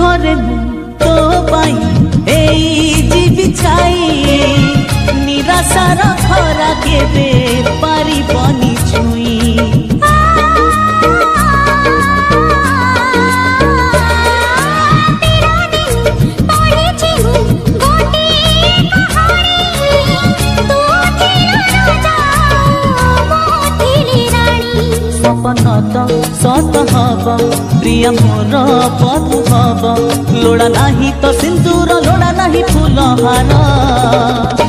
दुखरे मु तो पाई एई जीवी छाई निराशार खरा केबे पारिबनी छुई सत हब प्रिय मोर बधु हब लोड़ा नाही तो सिंदूर लोड़ा नाही फूल हार।